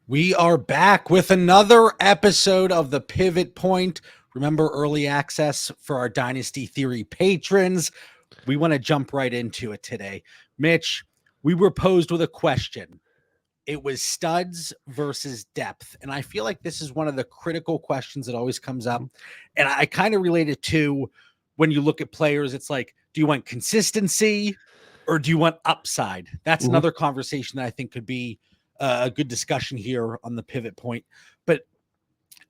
We are back with another episode of the Pivot Point. Remember early access for our Dynasty Theory patrons. We want to jump right into it today. Mitch, we were posed with a question. It was studs versus depth. And I feel like this is one of the critical questions that always comes up. And I kind of relate it to when you look at players, it's like, do you want consistency or do you want upside? That's another conversation that I think could be a good discussion here on the Pivot Point. But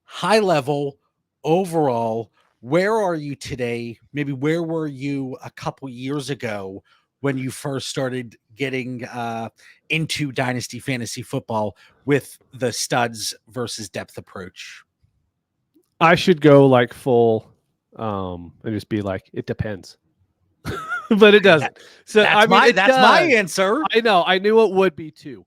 high level, overall, where are you today? Maybe where were you a couple years ago when you first started getting into Dynasty Fantasy Football with the studs versus depth approach? I should go like full and just be like, it depends. But it doesn't. So That's my answer. I know. I knew it would be too.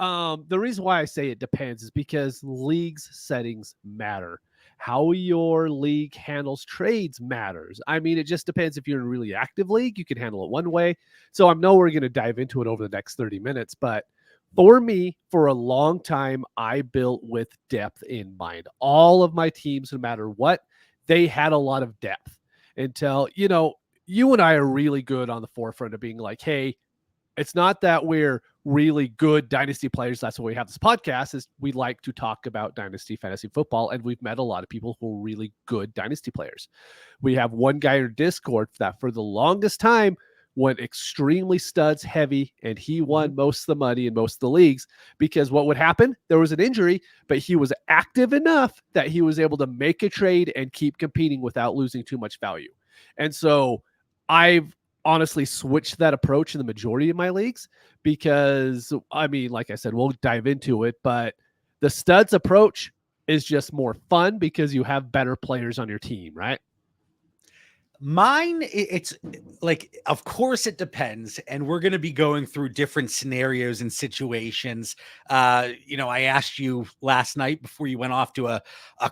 The reason why I say it depends is because leagues settings matter. How your league handles trades matters. I mean, it just depends. If you're in a really active league, you can handle it one way. So I know we're going to dive into it over the next 30 minutes, but for me, for a long time, I built with depth in mind. All of my teams, no matter what, they had a lot of depth until, you and I are really good on the forefront of being like, hey, it's not that we're really good dynasty players. That's why we have this podcast, is we like to talk about dynasty fantasy football. And we've met a lot of people who are really good dynasty players. We have one guy in Discord that for the longest time went extremely studs heavy, and he won most of the money in most of the leagues because what would happen? There was an injury, but he was active enough that he was able to make a trade and keep competing without losing too much value. And so I've honestly switched that approach in the majority of my leagues because, I mean, like I said, we'll dive into it, but the studs approach is just more fun because you have better players on your team, right? Mine, it's like, of course it depends. And we're going to be going through different scenarios and situations. I asked you last night before you went off to a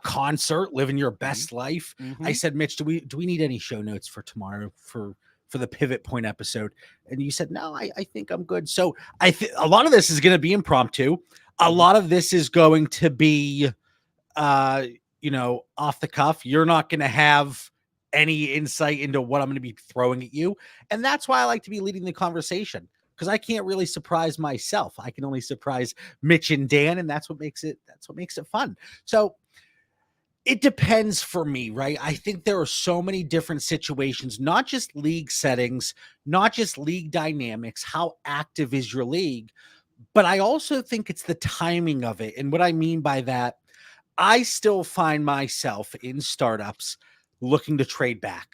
concert, living your best life. I said, Mitch, do we need any show notes for tomorrow for the Pivot Point episode? And you said, no, I think I'm good. So a lot of this is going to be impromptu. A lot of this is going to be, off the cuff. You're not going to have any insight into what I'm going to be throwing at you. And that's why I like to be leading the conversation, because I can't really surprise myself. I can only surprise Mitch and Dan, and that's what makes it fun. So it depends for me, right? I think there are so many different situations, not just league settings, not just league dynamics, how active is your league, but I also think it's the timing of it. And what I mean by that, I still find myself in startups looking to trade back,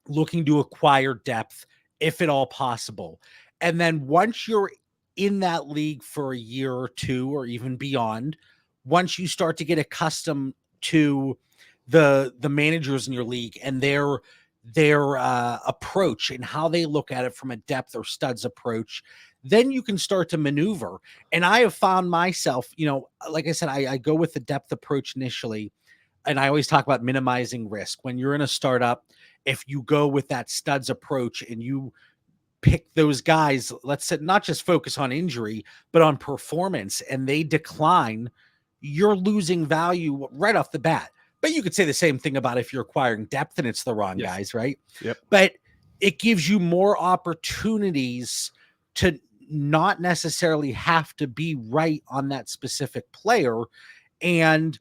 looking to acquire depth, if at all possible. And then once you're in that league for a year or two, or even beyond, once you start to get accustomed to the managers in your league and their approach and how they look at it from a depth or studs approach, then you can start to maneuver. And I have found myself, like I said, I go with the depth approach initially. And I always talk about minimizing risk. When you're in a startup, if you go with that studs approach and you pick those guys, let's say, not just focus on injury, but on performance, and they decline, you're losing value right off the bat. But you could say the same thing about if you're acquiring depth and it's the wrong guys, right? Yep. But it gives you more opportunities to not necessarily have to be right on that specific player. And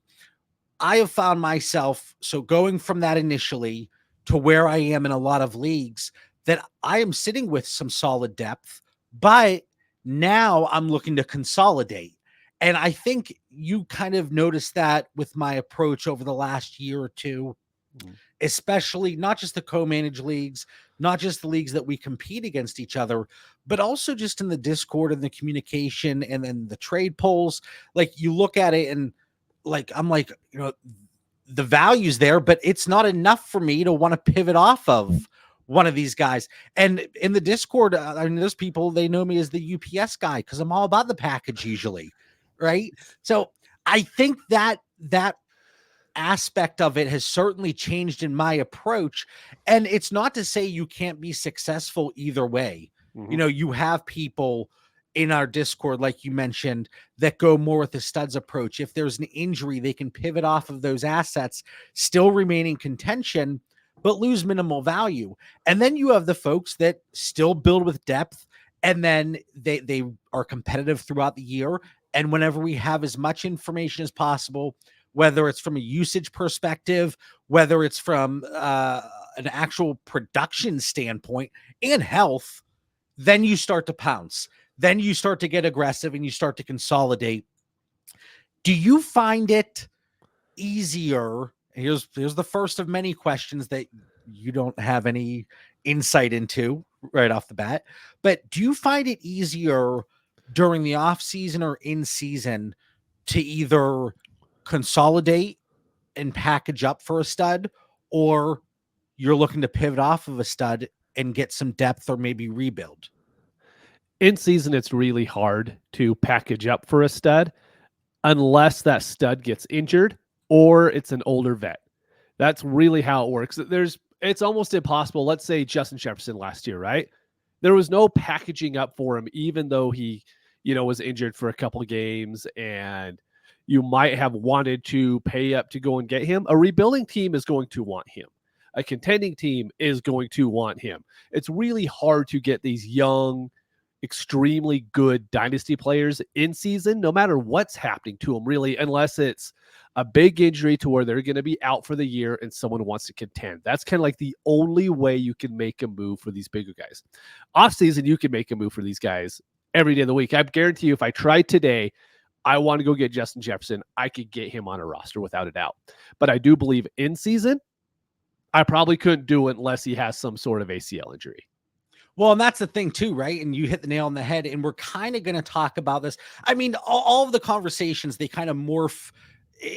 I have found myself, so going from that initially to where I am in a lot of leagues, that I am sitting with some solid depth, but now I'm looking to consolidate. And I think you kind of noticed that with my approach over the last year or two, especially not just the co-managed leagues, not just the leagues that we compete against each other, but also just in the Discord and the communication and then the trade polls. Like, you look at it and like, I'm like, the value's there, but it's not enough for me to want to pivot off of one of these guys. And in the Discord, I mean, there's people, they know me as the UPS guy because I'm all about the package usually, right? So I think that aspect of it has certainly changed in my approach. And it's not to say you can't be successful either way. You have people in our Discord, like you mentioned, that go more with the studs approach. If there's an injury, they can pivot off of those assets, still remain in contention, but lose minimal value. And then you have the folks that still build with depth, and then they are competitive throughout the year. And whenever we have as much information as possible, whether it's from a usage perspective, whether it's from an actual production standpoint and health, then you start to pounce. Then you start to get aggressive and you start to consolidate. Do you find it easier? Here's the first of many questions that you don't have any insight into right off the bat. But do you find it easier during the off season or in season to either consolidate and package up for a stud, or you're looking to pivot off of a stud and get some depth or maybe rebuild? In season, it's really hard to package up for a stud unless that stud gets injured or it's an older vet. That's really how it works. It's almost impossible. Let's say Justin Jefferson last year, right? There was no packaging up for him, even though he, was injured for a couple of games, and you might have wanted to pay up to go and get him. A rebuilding team is going to want him. A contending team is going to want him. It's really hard to get these young, extremely good dynasty players in season, no matter what's happening to them, really, unless it's a big injury to where they're going to be out for the year and someone wants to contend. That's kind of like the only way you can make a move for these bigger guys. Off season, you can make a move for these guys every day of the week. I guarantee you, if I tried today, I want to go get Justin Jefferson, I could get him on a roster without a doubt. But I do believe in season, I probably couldn't do it unless he has some sort of ACL injury. Well, and that's the thing too, right? And you hit the nail on the head. And we're kind of going to talk about this. I mean, all of the conversations, they kind of morph.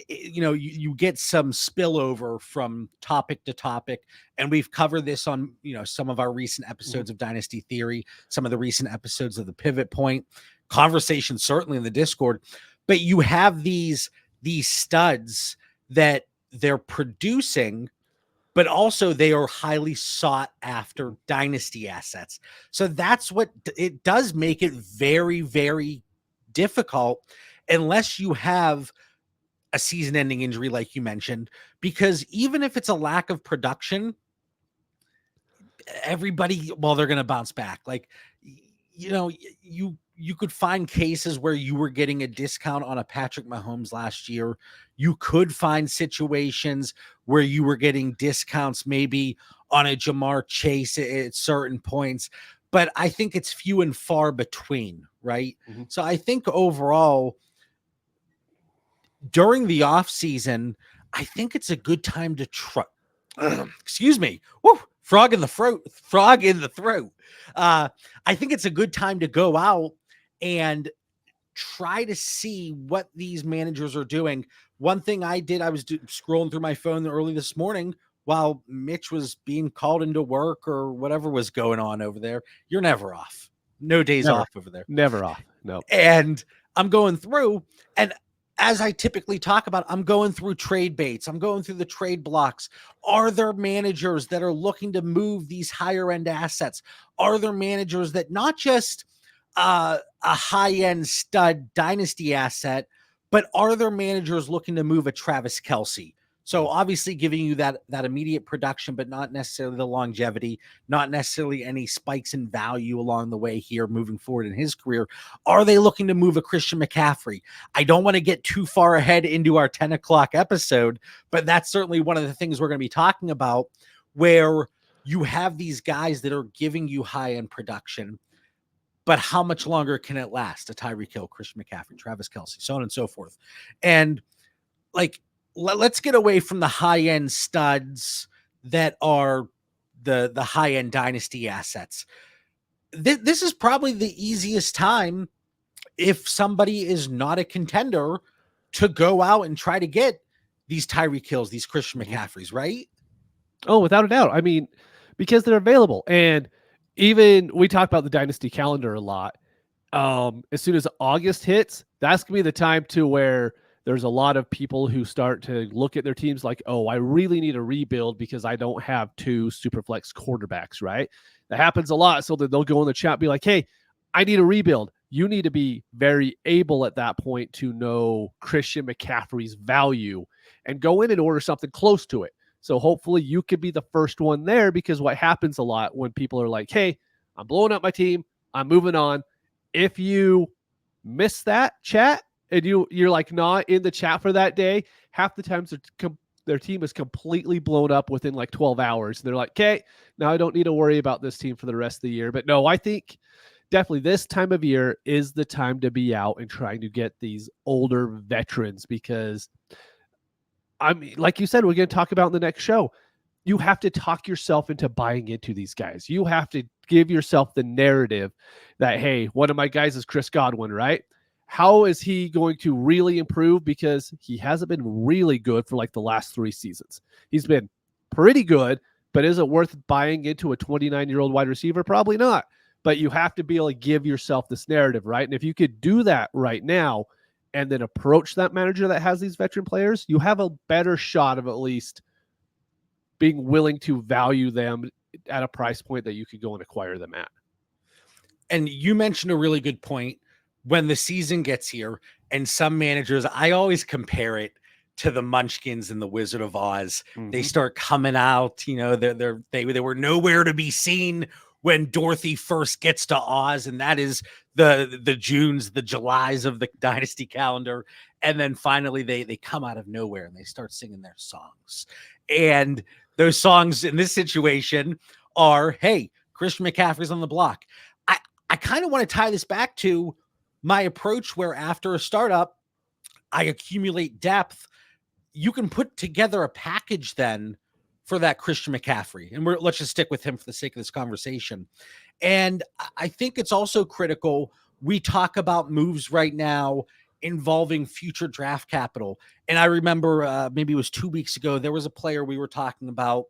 You get some spillover from topic to topic. And we've covered this on, some of our recent episodes of Dynasty Theory, some of the recent episodes of the Pivot Point conversation, certainly in the Discord. But you have these studs that they're producing, but also they are highly sought after dynasty assets. So that's what it does, make it very, very difficult unless you have a season ending injury, like you mentioned, because even if it's a lack of production, everybody, they're going to bounce back. Like, you could find cases where you were getting a discount on a Patrick Mahomes last year. You could find situations where you were getting discounts maybe on a Jamar Chase at certain points, but I think it's few and far between, right? Mm-hmm. So I think overall, during the off season, I think it's a good time to try. Excuse me. Woo, frog in the throat. I think it's a good time to go out and try to see what these managers are doing. One thing I did, I was scrolling through my phone early this morning while Mitch was being called into work or whatever was going on over there. You're never off. No days off over there. Never off. No. And I'm going through, and as I typically talk about, I'm going through trade baits. I'm going through the trade blocks. Are there managers that are looking to move these higher end assets? Are there managers that not just a high-end stud dynasty asset, but are there managers looking to move a Travis Kelce? So obviously giving you that immediate production, but not necessarily the longevity, not necessarily any spikes in value along the way here moving forward in his career. Are they looking to move a Christian McCaffrey? I don't want to get too far ahead into our 10 o'clock episode, but that's certainly one of the things we're going to be talking about, where you have these guys that are giving you high-end production, but how much longer can it last? A Tyreek Hill, Christian McCaffrey, Travis Kelce, so on and so forth. And like, let's get away from the high-end studs that are the high-end dynasty assets. This is probably the easiest time, if somebody is not a contender, to go out and try to get these Tyreek Hills, these Christian McCaffreys, right? Oh, without a doubt. I mean, because they're available. And even we talk about the dynasty calendar a lot. As soon as August hits, that's going to be the time to where there's a lot of people who start to look at their teams like, oh, I really need a rebuild because I don't have 2 super flex quarterbacks, right? That happens a lot. So that they'll go in the chat and be like, hey, I need a rebuild. you need to be very able at that point to know Christian McCaffrey's value and go in and order something close to it. So hopefully you could be the first one there, because what happens a lot when people are like, hey, I'm blowing up my team, I'm moving on. If you miss that chat and you're like not in the chat for that day, half the times their team is completely blown up within like 12 hours. They're like, okay, now I don't need to worry about this team for the rest of the year. But no, I think definitely this time of year is the time to be out and trying to get these older veterans, because I mean, like you said, we're going to talk about in the next show. You have to talk yourself into buying into these guys. You have to give yourself the narrative that, hey, one of my guys is Chris Godwin, right? How is he going to really improve? Because he hasn't been really good for like the last 3 seasons. He's been pretty good, but is it worth buying into a 29-year-old wide receiver? Probably not. But you have to be able to give yourself this narrative, right? And if you could do that right now and then approach that manager that has these veteran players, you have a better shot of at least being willing to value them at a price point that you could go and acquire them at. And you mentioned a really good point. When the season gets here, and some managers, I always compare it to the Munchkins in the Wizard of Oz. Mm-hmm. They start coming out, you know, they were nowhere to be seen when Dorothy first gets to Oz, and that is the Junes, the Julys of the dynasty calendar. And then finally they come out of nowhere and they start singing their songs. And those songs in this situation are, hey, Christian McCaffrey's on the block. I kind of want to tie this back to my approach, where after a startup, I accumulate depth. You can put together a package then for that Christian McCaffrey. And let's just stick with him for the sake of this conversation. And I think it's also critical. We talk about moves right now involving future draft capital. And I remember maybe it was 2 weeks ago, there was a player we were talking about,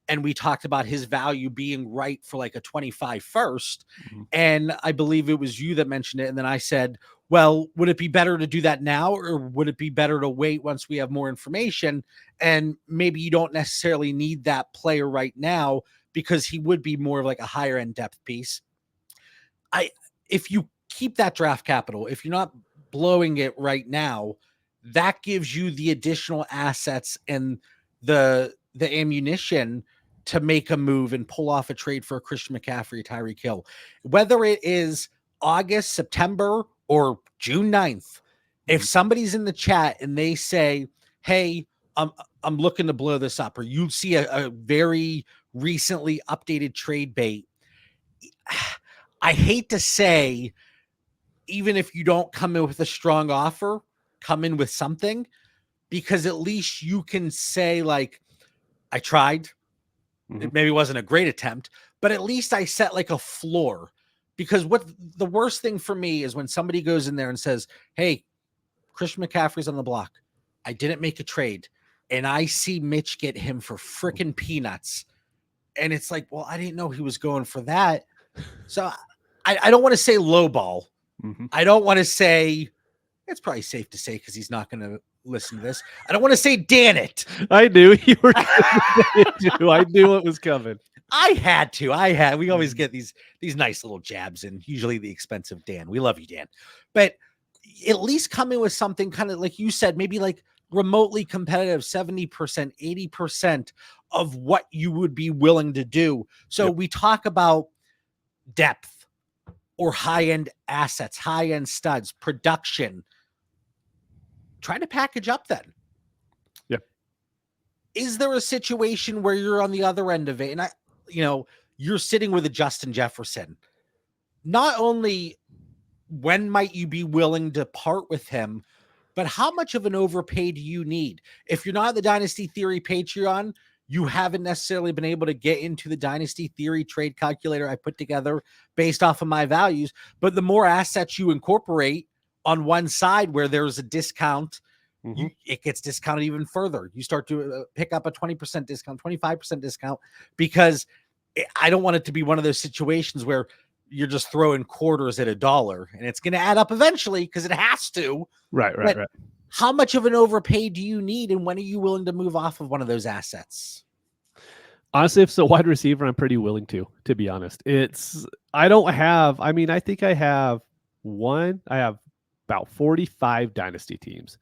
and we talked about his value being right for like a 25 first. Mm-hmm. And I believe it was you that mentioned it. And then I said, well, would it be better to do that now, or would it be better to wait once we have more information? And maybe you don't necessarily need that player right now, because he would be more of like a higher end depth piece. If you keep that draft capital, if you're not blowing it right now, that gives you the additional assets and the ammunition to make a move and pull off a trade for a Christian McCaffrey, Tyreek Hill. Whether it is August, September, or June 9th, if somebody's in the chat and they say, hey, I'm looking to blow this up, or you see a very recently updated trade bait, I hate to say, even if you don't come in with a strong offer, come in with something, because at least you can say, like, I tried. Mm-hmm. It maybe wasn't a great attempt, but at least I set like a floor. Because what the worst thing for me is when somebody goes in there and says, hey, Christian McCaffrey's on the block, I didn't make a trade, and I see Mitch get him for freaking peanuts. And it's like, well, I didn't know he was going for that. So I don't want to say lowball. Mm-hmm. I don't want to say, it's probably safe to say, because he's not going to listen to this, I don't want to say Dan it. I knew you were going to say it too. I knew it was coming. We always get these nice little jabs, and usually the expensive Dan. We love you, Dan. But at least come in with something kind of like you said, maybe like remotely competitive, 70%, 80% of what you would be willing to do. So we talk about depth or high-end assets, high-end studs, production. Try to package up then. Yeah. Is there a situation where you're on the other end of it? And you're sitting with a Justin Jefferson. Not only when might you be willing to part with him, but how much of an overpay do you need? If you're not the Dynasty Theory Patreon, you haven't necessarily been able to get into the Dynasty Theory trade calculator I put together based off of my values. But the more assets you incorporate on one side where there's a discount, it gets discounted even further. You start to pick up a 20% discount, 25% discount, because I don't want it to be one of those situations where you're just throwing quarters at $1, and it's going to add up eventually, because it has to. Right. How much of an overpay do you need, and when are you willing to move off of one of those assets? Honestly, if it's a wide receiver, I'm pretty willing to be honest. I think I have I have about 45 dynasty teams.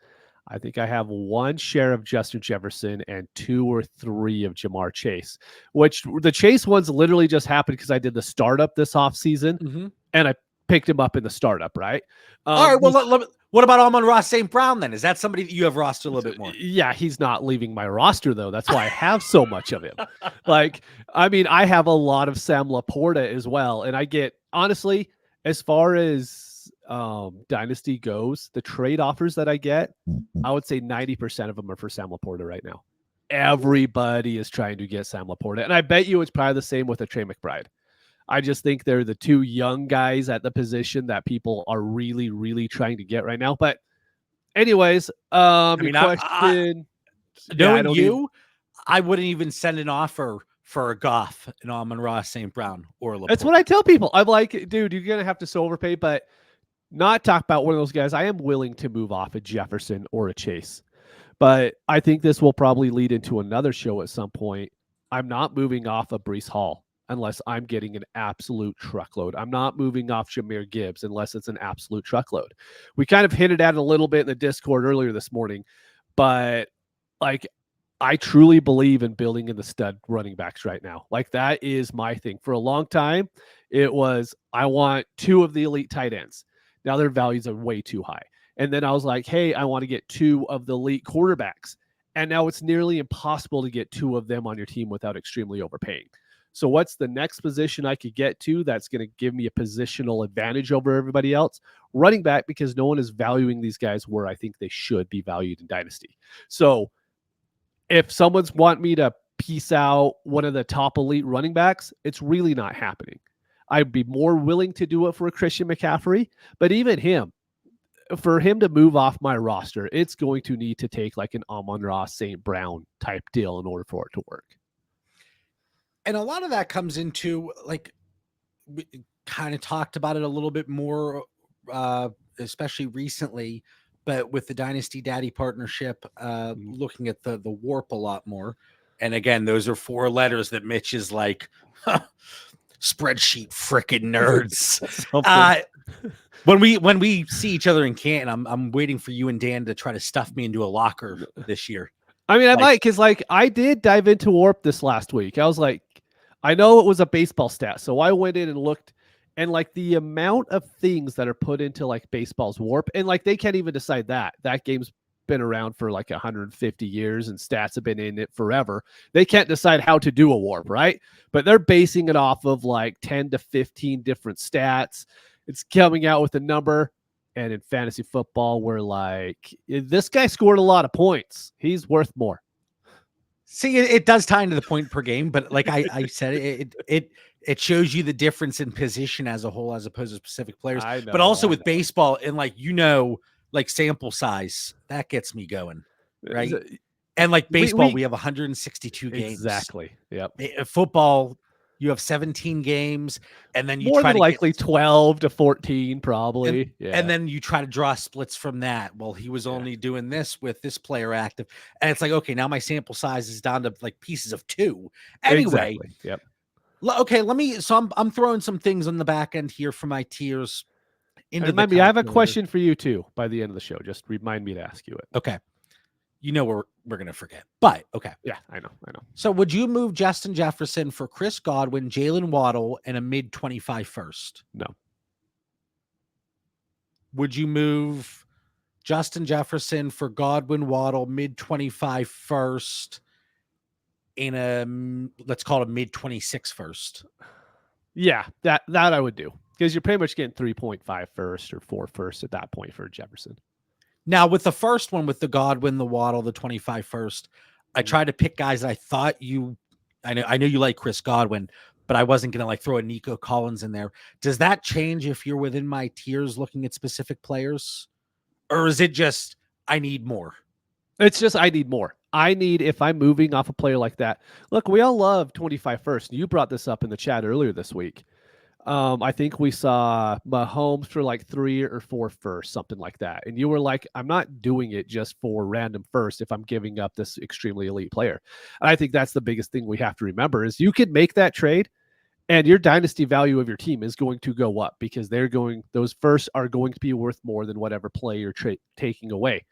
I think I have one share of Justin Jefferson and 2 or 3 of Jamar Chase, which the Chase ones literally just happened because I did the startup this offseason and I picked him up in the startup, right? All right. Well, what about Amon-Ra St. Brown then? Is that somebody that you have rostered a little bit more? Yeah, he's not leaving my roster though. That's why I have so much of him. Like, I mean, I have a lot of Sam Laporta as well. And I get, honestly, as far as dynasty goes, the trade offers that I get, I would say 90% of them are for Sam Laporta right now. Everybody is trying to get Sam Laporta. And I bet you it's probably the same with a Trey McBride. I just think they're the two young guys at the position that people are really, really trying to get right now. But anyways, your question. Knowing you, I wouldn't even send an offer for a Goff, an Amon-Ra St. Brown, or Laporta. That's what I tell people. I'm like, dude, you're gonna have to so overpay, but not talk about one of those guys. I am willing to move off a Jefferson or a Chase, but I think this will probably lead into another show at some point. I'm not moving off of Breece Hall unless I'm getting an absolute truckload. I'm not moving off Jahmyr Gibbs unless it's an absolute truckload. We kind of hinted at it a little bit in the Discord earlier this morning, but like, I truly believe in building in the stud running backs right now. Like, that is my thing. For a long time, it was, I want 2 of the elite tight ends. Now their values are way too high. And then I was like, hey, I want to get 2 of the elite quarterbacks. And now it's nearly impossible to get 2 of them on your team without extremely overpaying. So what's the next position I could get to that's going to give me a positional advantage over everybody else? Running back, because no one is valuing these guys where I think they should be valued in Dynasty. So if someone's want me to piece out one of the top elite running backs, it's really not happening. I'd be more willing to do it for a Christian McCaffrey, but even him, for him to move off my roster, it's going to need to take like an Amon-Ra St. Brown type deal in order for it to work. And a lot of that comes into, like, we kind of talked about it a little bit more, especially recently, but with the Dynasty Daddy partnership, looking at the warp a lot more. And again, those are 4 letters that Mitch is like, spreadsheet frickin' nerds. When we see each other in Canton, I'm waiting for you and Dan to try to stuff me into a locker this year. I mean, I might, because like I did dive into warp this last week. I was like, I know it was a baseball stat, so I went in and looked, and like the amount of things that are put into like baseball's warp, and like they can't even decide that. That game's been around for like 150 years and stats have been in it forever. They can't decide how to do a warp, right? But they're basing it off of like 10 to 15 different stats. It's coming out with a number. And in fantasy football, we're like, this guy scored a lot of points. He's worth more. See, it does tie into the point per game, but like I said, it shows you the difference in position as a whole, as opposed to specific players. But also with baseball, and like, like sample size, that gets me going, right? And like baseball, we have 162 games. Exactly. Yep. Football, you have 17 games, and then you more try than to likely 12 to 14, probably. And then you try to draw splits from that. Well, he was only doing this with this player active, and it's like, okay, now my sample size is down to like pieces of 2. Anyway, exactly. Yep. Okay, so I'm throwing some things on the back end here for my tiers. Remind me, I have a question for you too. By the end of the show, just remind me to ask you it. Okay. We're gonna forget, but okay. Yeah, I know. So, would you move Justin Jefferson for Chris Godwin, Jalen Waddle, and a mid 25 first? No. Would you move Justin Jefferson for Godwin, Waddle, mid 25 first, in a, let's call it a mid 26 first? Yeah, that I would do, because you're pretty much getting 3.5 first or 4 first at that point for Jefferson. Now, with the first one, with the Godwin, the Waddle, the 25 first, I tried to pick guys that I thought I know you like Chris Godwin, but I wasn't going to like throw a Nico Collins in there. Does that change if you're within my tiers looking at specific players? Or is it just, I need more? It's just, I need more. If I'm moving off a player like that, look, we all love 25 first. You brought this up in the chat earlier this week. I think we saw Mahomes for like 3 or 4 first, something like that. And you were like, I'm not doing it just for random first if I'm giving up this extremely elite player. And I think that's the biggest thing we have to remember is you could make that trade And your dynasty value of your team is going to go up because those firsts are going to be worth more than whatever play you're taking away.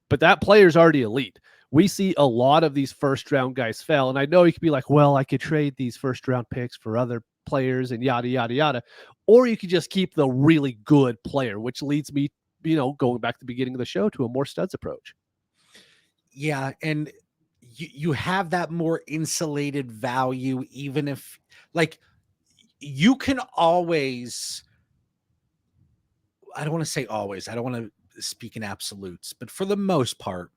But that player's already elite. We see a lot of these first round guys fail. And I know you could be like, well, I could trade these first round picks for other players and yada, yada, yada. Or you could just keep the really good player, which leads me, going back to the beginning of the show, to a more studs approach. Yeah. And you have that more insulated value, even if, like, you can always, I don't want to say always, I don't want to speak in absolutes, but for the most part,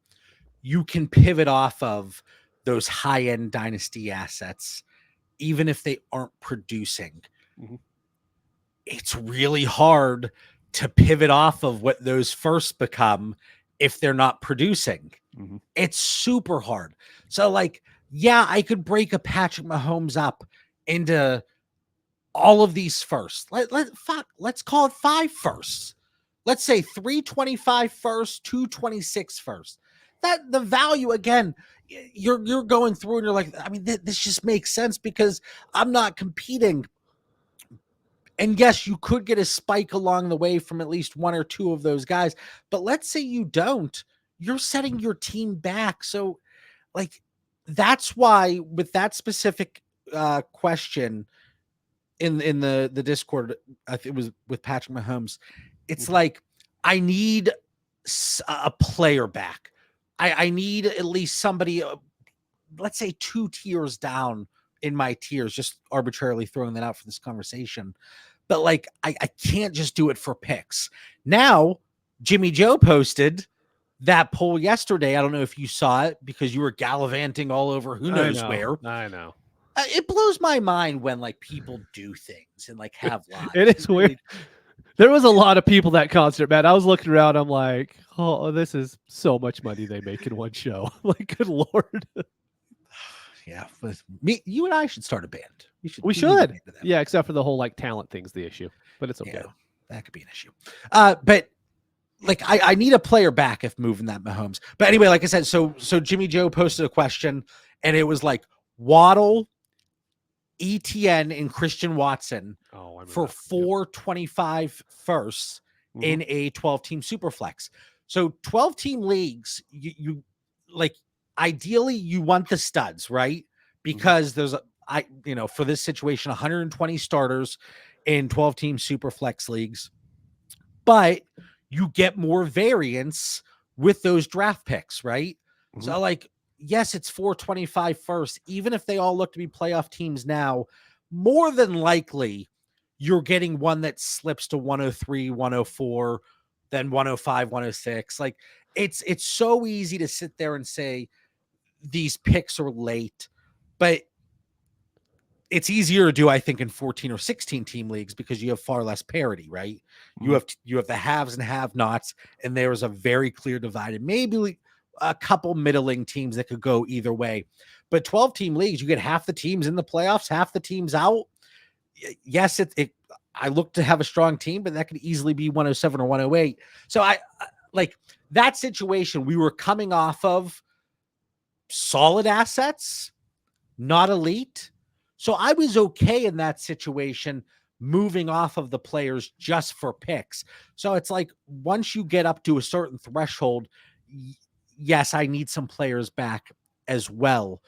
you can pivot off of those high end dynasty assets, even if they aren't producing. Mhm. It's really hard to pivot off of what those first become if they're not producing. Mhm. It's super hard. So, like, yeah, I could break a Patrick Mahomes up into all of these firsts. Let's call it 5 firsts. Let's say 325 first, 226 first. That the value again, you're going through and you're like, I mean, this just makes sense because I'm not competing. And yes, you could get a spike along the way from at least one or two of those guys. But let's say you don't, you're setting your team back. So, like, that's why with that specific question in the Discord, I think it was with Patrick Mahomes, it's like, I need a player back. I need at least somebody, let's say 2 tiers down in my tiers, just arbitrarily throwing that out for this conversation. But like, I can't just do it for picks. Now, Jimmy Joe posted that poll yesterday. I don't know if you saw it because you were gallivanting all over who knows where. I know. It blows my mind when like people do things and like have lives. It is weird. There was a lot of people that concert, man. I was looking around. I'm like, oh, this is so much money they make in one show. Like, good Lord. Yeah. You and I should start a band. We should. Yeah. Except for the whole like talent thing's the issue, but it's okay. Yeah, that could be an issue. But like, I need a player back if moving that Mahomes. But anyway, like I said, so Jimmy Joe posted a question and it was like Waddle, ETN, and Christian Watson for 425 firsts in a 12-team Superflex. So 12-team leagues, you like, ideally you want the studs, right? Because there's for this situation, 120 starters in 12-team Superflex leagues, but you get more variance with those draft picks, right? So like, yes, it's 425 first. Even if they all look to be playoff teams now, more than likely you're getting one that slips to 103, 104, then 105, 106. Like, it's so easy to sit there and say these picks are late, but it's easier to do, I think, in 14 or 16 team leagues because you have far less parity, right? You have the haves and have-nots, and there's a very clear divide, and maybe a couple middling teams that could go either way. But 12-team leagues, you get half the teams in the playoffs, half the teams out. Yes, I look to have a strong team, but that could easily be 107 or 108. So I like that situation. We were coming off of solid assets, not elite. So I was okay in that situation, moving off of the players just for picks. So it's like, once you get up to a certain threshold, yes, I need some players back as well.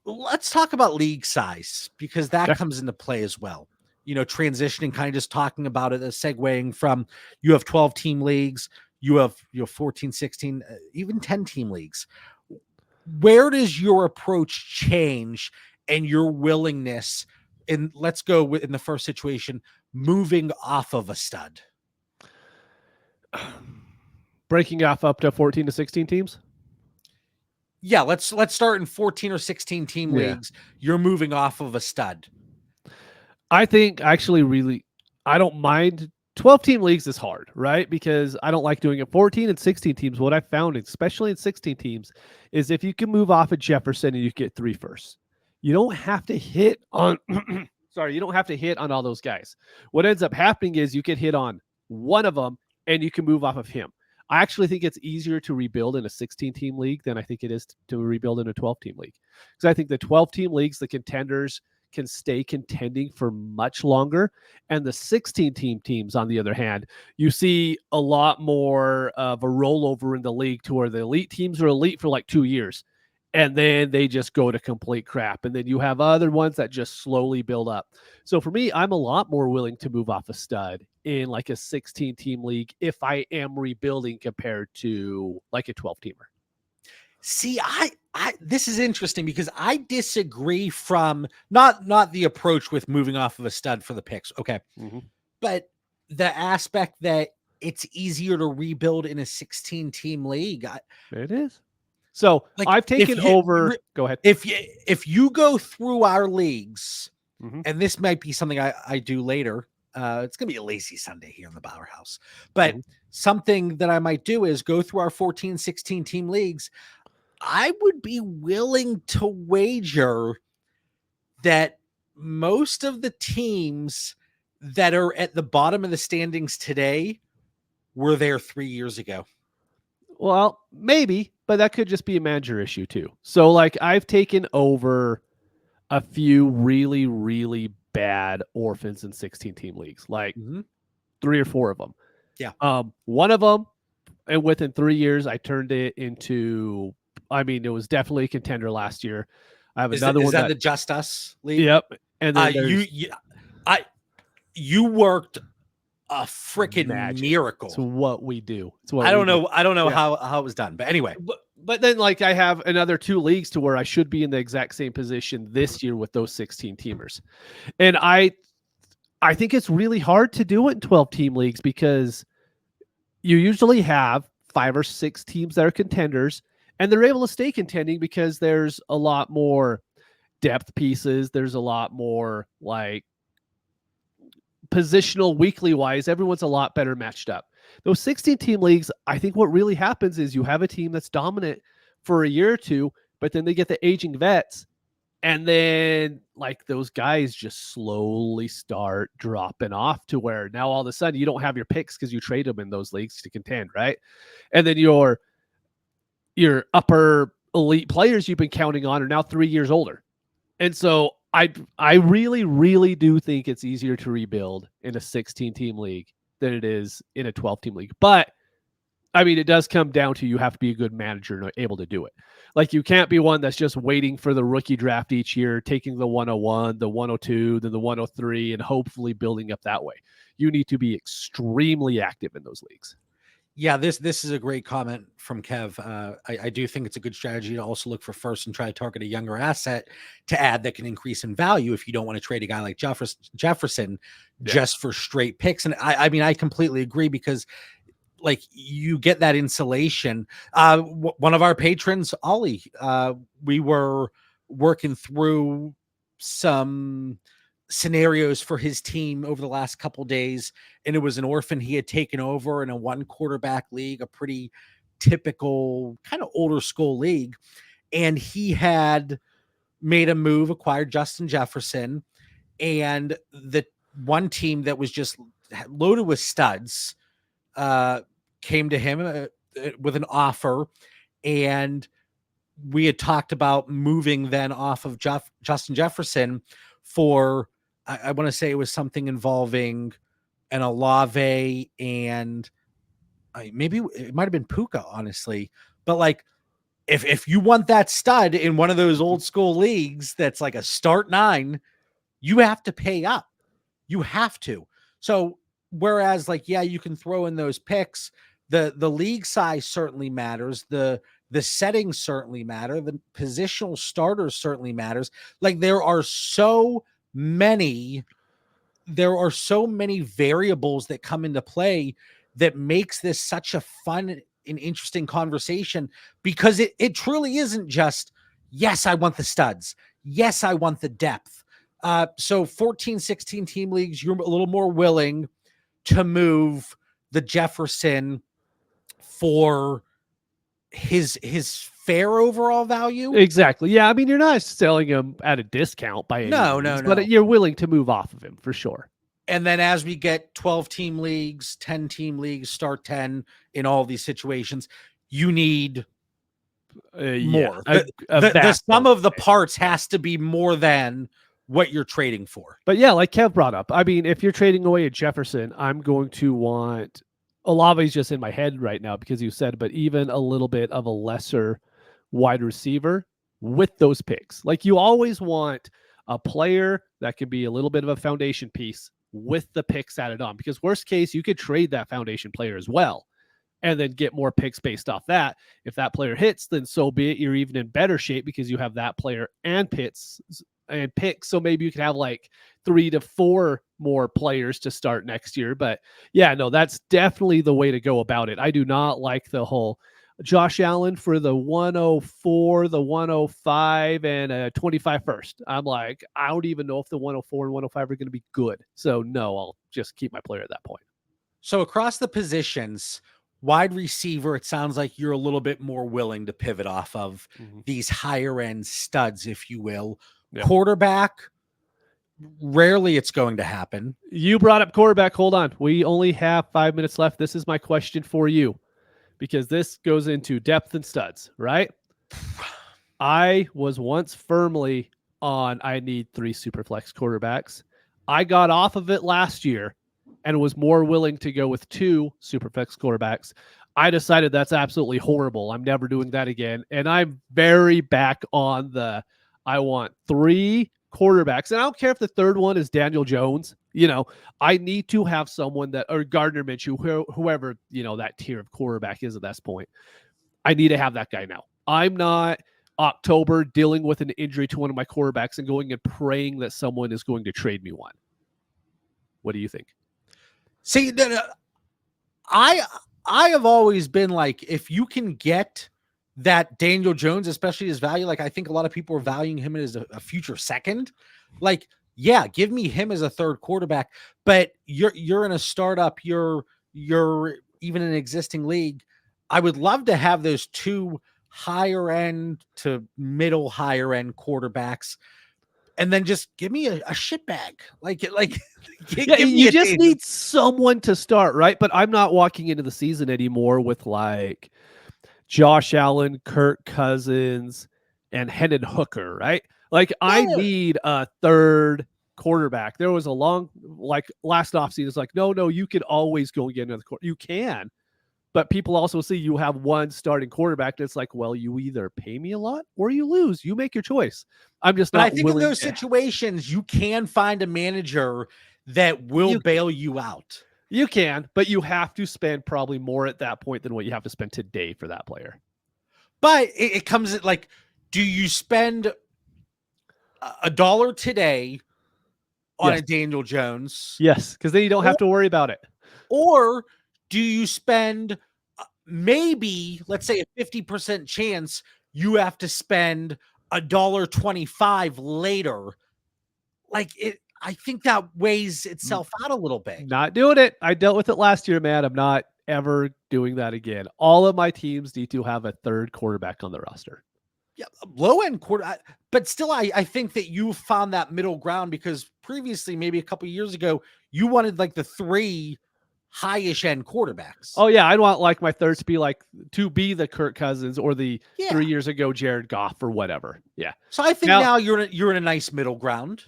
Let's talk about league size, because that comes into play as well. Transitioning, kind of just talking about it, segueing from, you have 12-team leagues, you have 14, 16, even 10-team leagues. Where does your approach change and your willingness? And let's go in the first situation, moving off of a stud. Breaking off up to 14 to 16 teams. Yeah, let's start in 14 or 16 team leagues. You're moving off of a stud. I think actually I don't mind. 12-team leagues is hard, right? Because I don't like doing it. 14 and 16 teams, what I found, especially in 16 teams, is if you can move off of Jefferson and you get 3 firsts, you don't have to hit on you don't have to hit on all those guys. What ends up happening is you get hit on one of them and you can move off of him. I actually think it's easier to rebuild in a 16-team league than I think it is to rebuild in a 12-team league. Because I think the 12-team leagues, the contenders can stay contending for much longer. And the 16 teams, on the other hand, you see a lot more of a rollover in the league to where the elite teams are elite for like 2 years. And then they just go to complete crap. And then you have other ones that just slowly build up. So for me, I'm a lot more willing to move off a stud in like a 16 team league if I am rebuilding compared to like a 12 teamer. See, I this is interesting because I disagree from not the approach with moving off of a stud for the picks. Okay. But the aspect that it's easier to rebuild in a 16 team league. It is. So Like, I've taken over. Go ahead. If you go through our leagues, Mhm. and this might be something I do later. It's gonna be a lazy Sunday here in the Bauer House, but something that I might do is go through our 14, 16 team leagues. I would be willing to wager that most of the teams that are at the bottom of the standings today were there 3 years ago. Well, maybe, but that could just be a manager issue too. So like I've taken over a few really, really bad orphans in 16 team leagues, like 3 or 4 of them. Yeah. One of them, and within 3 years, I turned it into, I mean, it was definitely a contender last year. I have another one. Is that the Just Us league? Yep. And then you worked a freaking miracle. It's what we do. It's what I don't know. I don't know how it was done, but anyway. But then, like, I have another 2 leagues to where I should be in the exact same position this year with those 16 teamers, and I think it's really hard to do it in 12 team leagues because you usually have 5 or 6 teams that are contenders, and they're able to stay contending because there's a lot more depth pieces. There's a lot more like positional weekly wise, everyone's a lot better matched up. Those 16 team leagues, I think what really happens is you have a team that's dominant for a year or two, but then they get the aging vets, and then like those guys just slowly start dropping off to where now all of a sudden you don't have your picks because you trade them in those leagues to contend, right? And then your upper elite players you've been counting on are now 3 years older. And so I really, really do think it's easier to rebuild in a 16 team league than it is in a 12 team league. But I mean, it does come down to you have to be a good manager and able to do it. Like you can't be one that's just waiting for the rookie draft each year, taking the 101, the 102, then the 103, and hopefully building up that way. You need to be extremely active in those leagues. Yeah, this is a great comment from Kev. I do think it's a good strategy to also look for first and try to target a younger asset to add that can increase in value if you don't want to trade a guy like Jefferson just for straight picks. And I mean, I completely agree because like you get that insulation. One of our patrons, Ollie, we were working through some scenarios for his team over the last couple days, and it was an orphan he had taken over in a 1 quarterback league, a pretty typical kind of older school league, and he had made a move, acquired Justin Jefferson, and the one team that was just loaded with studs came to him with an offer, and we had talked about moving then off of Justin Jefferson for I want to say it was something involving an Olave and maybe it might have been Puka, honestly. But like, if you want that stud in one of those old school leagues that's like a start 9, you have to pay up. You have to. So whereas like, yeah, you can throw in those picks. The league size certainly matters. The settings certainly matter. The positional starters certainly matters. Like there are so many variables that come into play that makes this such a fun and interesting conversation because it truly isn't just, yes, I want the studs. Yes, I want the depth. So 14, 16 team leagues, you're a little more willing to move the Jefferson for his fair overall value. Exactly. Yeah. I mean, you're not selling him at a discount by any means, but you're willing to move off of him for sure. And then as we get 12 team leagues, 10 team leagues, start 10 in all these situations, you need more. The sum of the parts has to be more than what you're trading for. But yeah, like Kev brought up, I mean, if you're trading away a Jefferson, I'm going to want Olave's just in my head right now because you said, but even a little bit of a lesser wide receiver with those picks. Like you always want a player that can be a little bit of a foundation piece with the picks added on, because worst case, you could trade that foundation player as well and then get more picks based off that. If that player hits, then so be it. You're even in better shape because you have that player and picks. So maybe you could have like 3 to 4 more players to start next year. But yeah, no, that's definitely the way to go about it. I do not like the whole Josh Allen for the 104, the 105, and a 25 first. I'm like, I don't even know if the 104 and 105 are going to be good. So no, I'll just keep my player at that point. So across the positions, wide receiver, it sounds like you're a little bit more willing to pivot off of these higher end studs, if you will. Yeah. Quarterback, rarely it's going to happen. You brought up quarterback. Hold on. We only have 5 minutes left. This is my question for you, because this goes into depth and studs, right? I was once firmly on I need 3 super flex quarterbacks. I got off of it last year and was more willing to go with 2 super flex quarterbacks. I decided that's absolutely horrible. I'm never doing that again. And I'm very back on the I want 3 quarterbacks. And I don't care if the third one is Daniel Jones. You know, I need to have someone that, or Gardner Minshew, whoever, you know, that tier of quarterback is at this point. I need to have that guy now. I'm not October dealing with an injury to one of my quarterbacks and going and praying that someone is going to trade me one. What do you think? See, I have always been like, if you can get that Daniel Jones, especially his value, like I think a lot of people are valuing him as a future second. Like, yeah, give me him as a third quarterback. But you're in a startup, you're even in an existing league. I would love to have those 2 higher end to middle higher end quarterbacks, and then just give me a shit bag. Like yeah, you just need someone to start, right? But I'm not walking into the season anymore with like Josh Allen, Kirk Cousins, and Hendon Hooker, right? Like I need a third quarterback. There was a long, like last offseason, it's like, no, you could always go and get another quarterback. You can. But people also see you have one starting quarterback. That's like, well, you either pay me a lot or you lose. You make your choice. I'm just not. But I think in those situations, you can find a manager that will bail you out. You can, but you have to spend probably more at that point than what you have to spend today for that player. But it comes at like, do you spend $1 today on a Daniel Jones? Yes, because then you don't have to worry about it. Or do you spend maybe, let's say, a 50% chance you have to spend $1.25 later? Like it, I think that weighs itself out a little bit. Not doing it. I dealt with it last year, man. I'm not ever doing that again. All of my teams need to have a third quarterback on the roster. Yeah, low end quarter, but still, I think that you found that middle ground, because previously, maybe a couple of years ago, you wanted like the 3 high-ish end quarterbacks. Oh yeah, I'd want like my third to be the Kirk Cousins or the 3 years ago Jared Goff or whatever. Yeah. So I think now you're in a nice middle ground.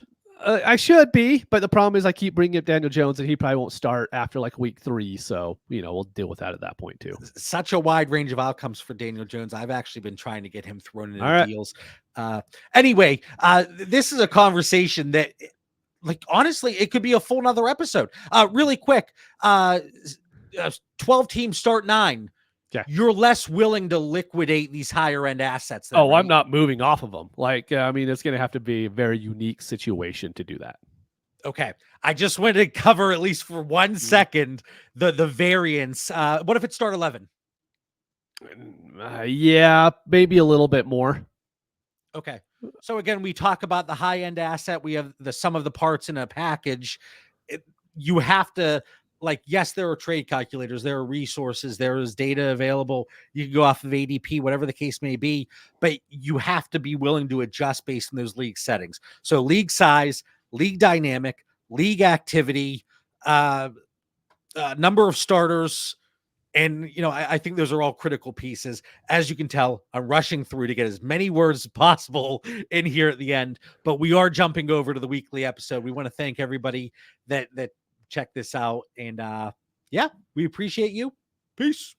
I should be, but the problem is I keep bringing up Daniel Jones and he probably won't start after like week 3. So, you know, we'll deal with that at that point too. Such a wide range of outcomes for Daniel Jones. I've actually been trying to get him thrown into deals. Anyway, this is a conversation that, like, honestly, it could be a full nother episode. Really quick, 12 teams start 9. Yeah. You're less willing to liquidate these higher end assets. Then, right? I'm not moving off of them. Like, I mean, it's going to have to be a very unique situation to do that. Okay. I just wanted to cover, at least for 1 second, the variance. What if it start 11? Yeah, maybe a little bit more. Okay. So again, we talk about the high end asset. We have the sum of the parts in a package. You have to, like, yes, there are trade calculators, there are resources, there is data available. You can go off of ADP, whatever the case may be, but you have to be willing to adjust based on those league settings. So league size, league dynamic, league activity, number of starters, And, I think those are all critical pieces. As you can tell, I'm rushing through to get as many words as possible in here at the end, but we are jumping over to the weekly episode. We want to thank everybody that checked this out. And yeah, we appreciate you. Peace.